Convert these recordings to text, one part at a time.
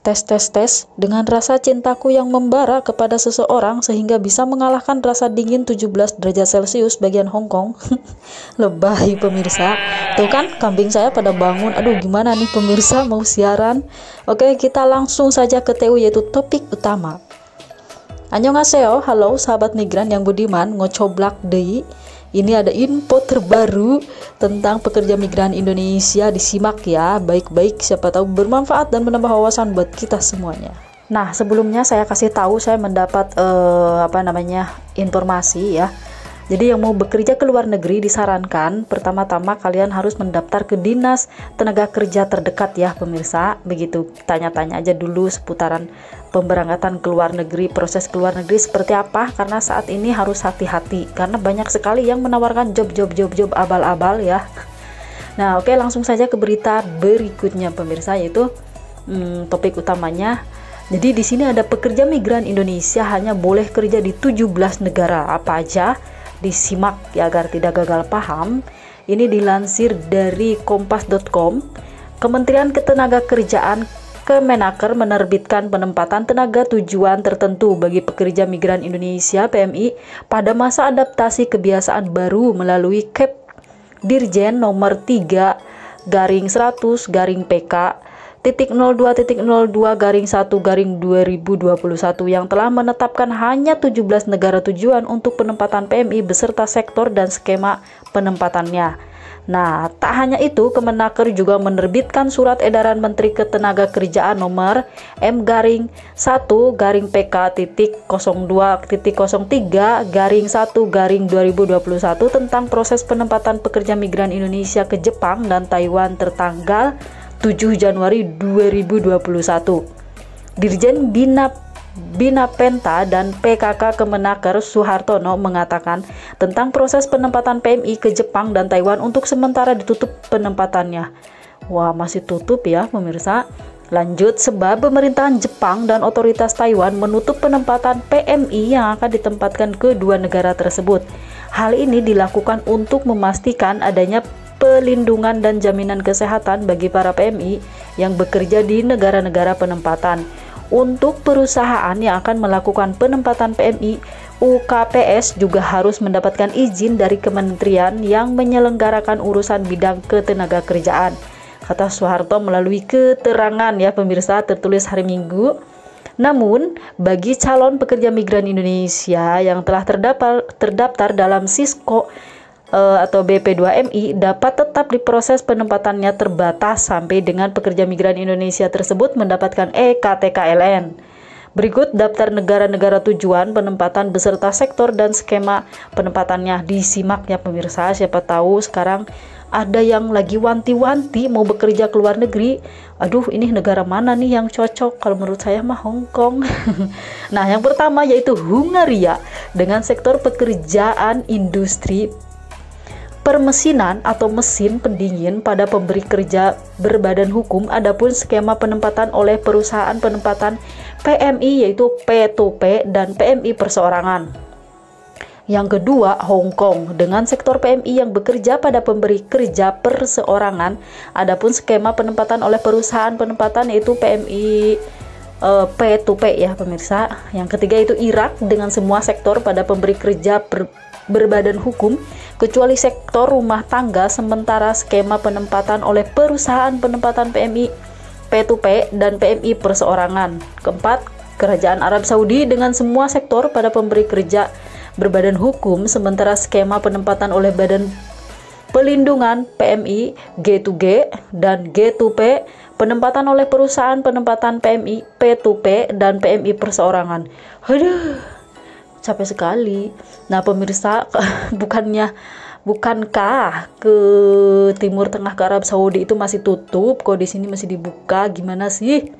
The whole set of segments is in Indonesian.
Tes tes tes, dengan rasa cintaku yang membara kepada seseorang sehingga bisa mengalahkan rasa dingin 17 derajat Celcius bagian Hong Kong. Lebay pemirsa. Tuh kan kambing saya pada bangun. Aduh gimana nih pemirsa mau siaran. Oke, kita langsung saja ke TU yaitu topik utama. Annyeonghaseyo, halo sahabat migran yang budiman, ngocoblak deui. Ini ada info terbaru tentang pekerja migran Indonesia, disimak ya baik-baik, siapa tahu bermanfaat dan menambah wawasan buat kita semuanya. Nah, sebelumnya saya kasih tahu saya mendapat informasi ya. Jadi yang mau bekerja ke luar negeri disarankan pertama-tama kalian harus mendaftar ke Dinas Tenaga Kerja terdekat ya pemirsa. Begitu, tanya-tanya aja dulu seputaran pemberangkatan ke luar negeri, proses ke luar negeri seperti apa, karena saat ini harus hati-hati karena banyak sekali yang menawarkan job abal-abal ya. Nah, oke, langsung saja ke berita berikutnya pemirsa, yaitu topik utamanya. Jadi di sini ada pekerja migran Indonesia hanya boleh kerja di 17 negara. Apa aja? Disimak ya agar tidak gagal paham. Ini dilansir dari kompas.com. Kementerian Ketenagakerjaan Kemenaker menerbitkan penempatan tenaga tujuan tertentu bagi pekerja migran Indonesia (PMI) pada masa adaptasi kebiasaan baru melalui Kep Dirjen nomor 3/100/PK .02.02/1/2021 yang telah menetapkan hanya 17 negara tujuan untuk penempatan PMI beserta sektor dan skema penempatannya. Nah, tak hanya itu, Kemenaker juga menerbitkan Surat Edaran Menteri Ketenagakerjaan nomor M-1-PK.02.03/1/2021 tentang proses penempatan pekerja migran Indonesia ke Jepang dan Taiwan tertanggal 7 Januari 2021. Dirjen Bina Penta dan PKK Kemenaker Suhartono mengatakan tentang proses penempatan PMI ke Jepang dan Taiwan untuk sementara ditutup penempatannya. Wah, masih tutup ya pemirsa. Lanjut, sebab pemerintahan Jepang dan otoritas Taiwan menutup penempatan PMI yang akan ditempatkan ke dua negara tersebut. Hal ini dilakukan untuk memastikan adanya pelindungan dan jaminan kesehatan bagi para PMI yang bekerja di negara-negara penempatan. Untuk perusahaan yang akan melakukan penempatan PMI, UKPS juga harus mendapatkan izin dari kementerian yang menyelenggarakan urusan bidang ketenagakerjaan, kata Soeharto melalui keterangan ya pemirsa, tertulis hari Minggu. Namun, bagi calon pekerja migran Indonesia yang telah terdaftar dalam Sisko atau BP2MI dapat tetap diproses penempatannya terbatas sampai dengan pekerja migran Indonesia tersebut mendapatkan EKTKLN. Berikut daftar negara-negara tujuan penempatan beserta sektor dan skema penempatannya. Disimak ya pemirsa, siapa tahu sekarang ada yang lagi wanti-wanti mau bekerja ke luar negeri. Aduh, ini negara mana nih yang cocok? Kalau menurut saya mah Hong Kong. Nah, yang pertama yaitu Hungaria dengan sektor pekerjaan industri permesinan atau mesin pendingin pada pemberi kerja berbadan hukum. Adapun skema penempatan oleh perusahaan penempatan PMI yaitu P2P dan PMI perseorangan. Yang kedua, Hong Kong dengan sektor PMI yang bekerja pada pemberi kerja perseorangan. Adapun skema penempatan oleh perusahaan penempatan yaitu PMI P2P ya pemirsa. Yang ketiga itu Irak dengan semua sektor pada pemberi kerja berbadan hukum kecuali sektor rumah tangga, sementara skema penempatan oleh perusahaan penempatan PMI P2P dan PMI perseorangan. Keempat, Kerajaan Arab Saudi dengan semua sektor pada pemberi kerja berbadan hukum, sementara skema penempatan oleh badan pelindungan PMI G2G dan G2P, penempatan oleh perusahaan penempatan PMI P2P dan PMI perseorangan. Aduh, capek sekali. Nah pemirsa, bukankah ke Timur Tengah, ke Arab Saudi itu masih tutup? Kok di sini masih dibuka? Gimana sih?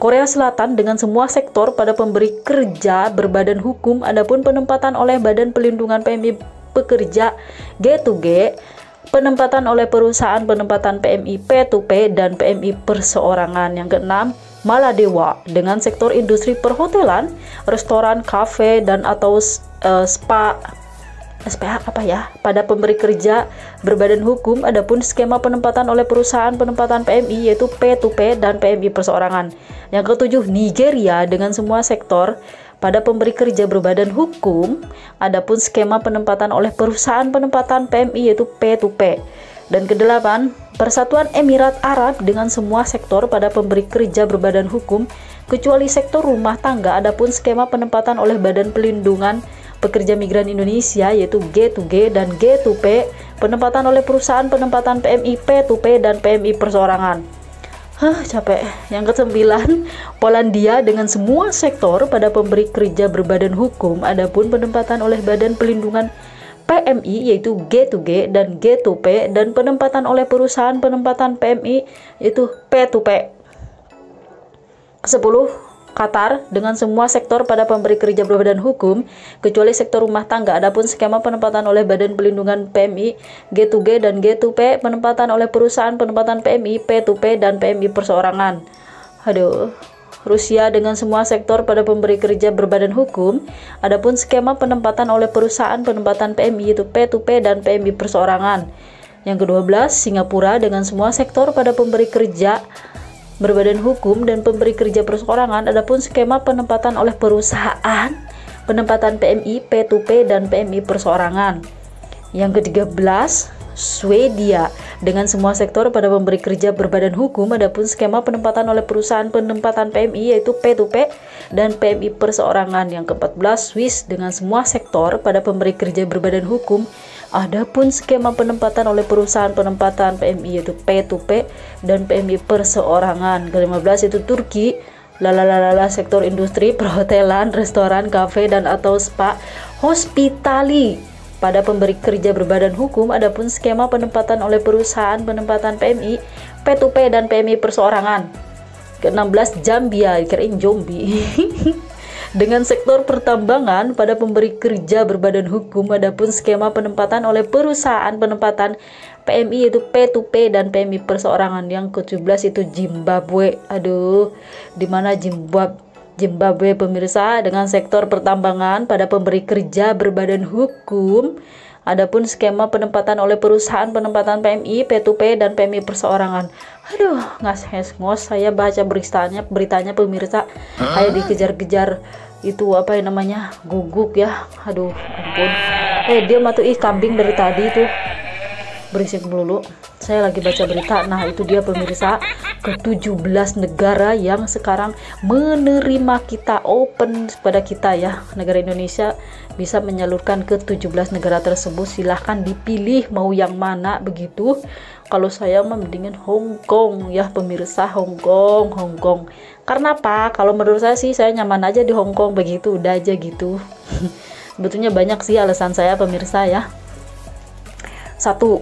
Korea Selatan dengan semua sektor pada pemberi kerja berbadan hukum, adapun penempatan oleh Badan Pelindungan PMI Pekerja G2G, penempatan oleh perusahaan penempatan PMI P2P dan PMI perseorangan. Yang keenam, Maladewa dengan sektor industri perhotelan, restoran, kafe dan atau SPH pada pemberi kerja berbadan hukum. Adapun skema penempatan oleh perusahaan penempatan PMI yaitu P2P dan PMI perseorangan. Yang ketujuh, Nigeria dengan semua sektor pada pemberi kerja berbadan hukum. Adapun skema penempatan oleh perusahaan penempatan PMI yaitu P2P. Dan kedelapan, Persatuan Emirat Arab dengan semua sektor pada pemberi kerja berbadan hukum kecuali sektor rumah tangga. Adapun skema penempatan oleh Badan Pelindungan Pekerja Migran Indonesia yaitu G2G dan G2P, penempatan oleh perusahaan penempatan PMI P2P dan PMI perseorangan. Capek. Yang kesembilan, Polandia dengan semua sektor pada pemberi kerja berbadan hukum. Adapun penempatan oleh Badan Pelindungan PMI yaitu G2G dan G2P dan penempatan oleh perusahaan penempatan PMI yaitu P2P. Ke-10, Qatar dengan semua sektor pada pemberi kerja berbadan hukum kecuali sektor rumah tangga. Adapun skema penempatan oleh Badan Pelindungan PMI G2G dan G2P, penempatan oleh perusahaan penempatan PMI P2P dan PMI perseorangan. Rusia dengan semua sektor pada pemberi kerja berbadan hukum. Adapun skema penempatan oleh perusahaan penempatan PMI itu P2P dan PMI perseorangan. Yang ke-12, Singapura dengan semua sektor pada pemberi kerja berbadan hukum dan pemberi kerja perseorangan. Adapun skema penempatan oleh perusahaan penempatan PMI, P2P dan PMI perseorangan. Yang ke-13, Swedia dengan semua sektor pada pemberi kerja berbadan hukum. Adapun skema penempatan oleh perusahaan penempatan PMI yaitu P2P dan PMI perseorangan. Yang ke-14, Swiss dengan semua sektor pada pemberi kerja berbadan hukum. Adapun skema penempatan oleh perusahaan penempatan PMI yaitu P2P dan PMI perseorangan. Ke-15 itu Turki, sektor industri, perhotelan, restoran, kafe dan atau spa, hospitali pada pemberi kerja berbadan hukum. Adapun skema penempatan oleh perusahaan penempatan PMI, P2P dan PMI perseorangan. Ke-16 Zambia, kirain zombie. Dengan sektor pertambangan pada pemberi kerja berbadan hukum. Adapun skema penempatan oleh perusahaan penempatan PMI yaitu P2P dan PMI perseorangan. Yang ke-17 itu Zimbabwe. Di mana Zimbabwe pemirsa dengan sektor pertambangan pada pemberi kerja berbadan hukum. Adapun skema penempatan oleh perusahaan penempatan PMI, P2P dan PMI perseorangan. Ngos saya baca beritanya pemirsa, kayak dikejar-kejar itu guguk ya. Ampun. Dia matu kambing dari tadi tuh berisik melulu. Saya lagi baca berita. Nah, itu dia pemirsa, ke-17 negara yang sekarang menerima kita, open pada kita ya. Negara Indonesia bisa menyalurkan ke 17 negara tersebut. Silahkan dipilih mau yang mana begitu. Kalau saya mendingan Hong Kong ya pemirsa, Hong Kong. Karena apa? Kalau menurut saya sih saya nyaman aja di Hong Kong begitu, udah aja gitu. Sebetulnya banyak sih alasan saya pemirsa ya. Satu,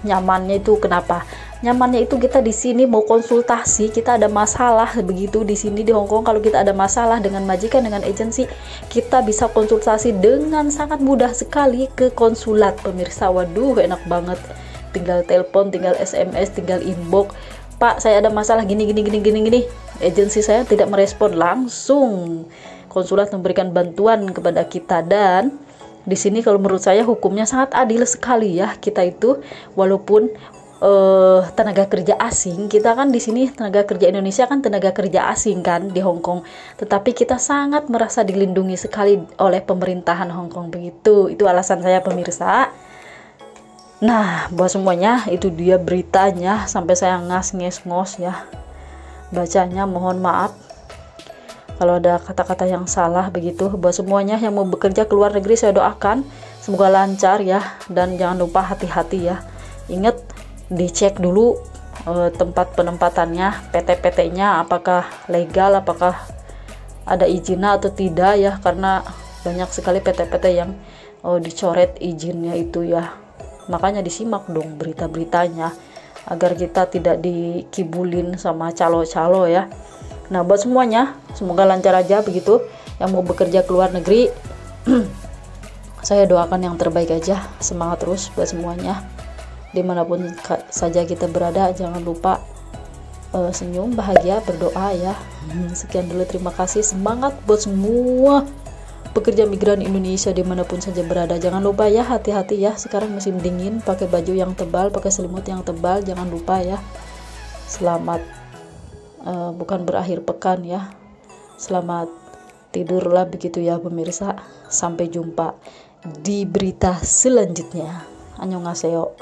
nyamannya itu kenapa? Nyamannya itu kita di sini mau konsultasi, kita ada masalah begitu di sini di Hong Kong. Kalau kita ada masalah dengan majikan, dengan agensi, kita bisa konsultasi dengan sangat mudah sekali ke konsulat pemirsa. Waduh, enak banget. Tinggal telepon, tinggal SMS, tinggal inbox. Pak, saya ada masalah gini. Agensi saya tidak merespon, langsung konsulat memberikan bantuan kepada kita. Dan di sini kalau menurut saya hukumnya sangat adil sekali ya. Kita itu walaupun tenaga kerja asing, kita kan di sini tenaga kerja Indonesia kan tenaga kerja asing kan di Hong Kong, tetapi kita sangat merasa dilindungi sekali oleh pemerintahan Hong Kong begitu. Itu alasan saya pemirsa. Nah, buat semuanya itu dia beritanya, sampai saya ngos ya bacanya, mohon maaf kalau ada kata-kata yang salah begitu. Buat semuanya yang mau bekerja ke luar negeri, saya doakan semoga lancar ya, dan jangan lupa hati-hati ya. Ingat, dicek dulu tempat penempatannya, PT-PT-nya apakah legal, apakah ada izinnya atau tidak ya, karena banyak sekali PT-PT yang dicoret izinnya itu ya. Makanya disimak dong berita-beritanya agar kita tidak dikibulin sama calo-calo ya. Nah, buat semuanya semoga lancar aja begitu yang mau bekerja ke luar negeri. Saya doakan yang terbaik aja, semangat terus buat semuanya dimanapun saja kita berada. Jangan lupa senyum, bahagia, berdoa ya. Sekian dulu, terima kasih, semangat buat semua pekerja migran Indonesia dimanapun saja berada. Jangan lupa ya, hati-hati ya, sekarang musim dingin, pakai baju yang tebal, pakai selimut yang tebal, jangan lupa ya. Selamat bukan berakhir pekan ya. Selamat tidurlah begitu ya pemirsa. Sampai jumpa di berita selanjutnya. Annyeonghaseyo.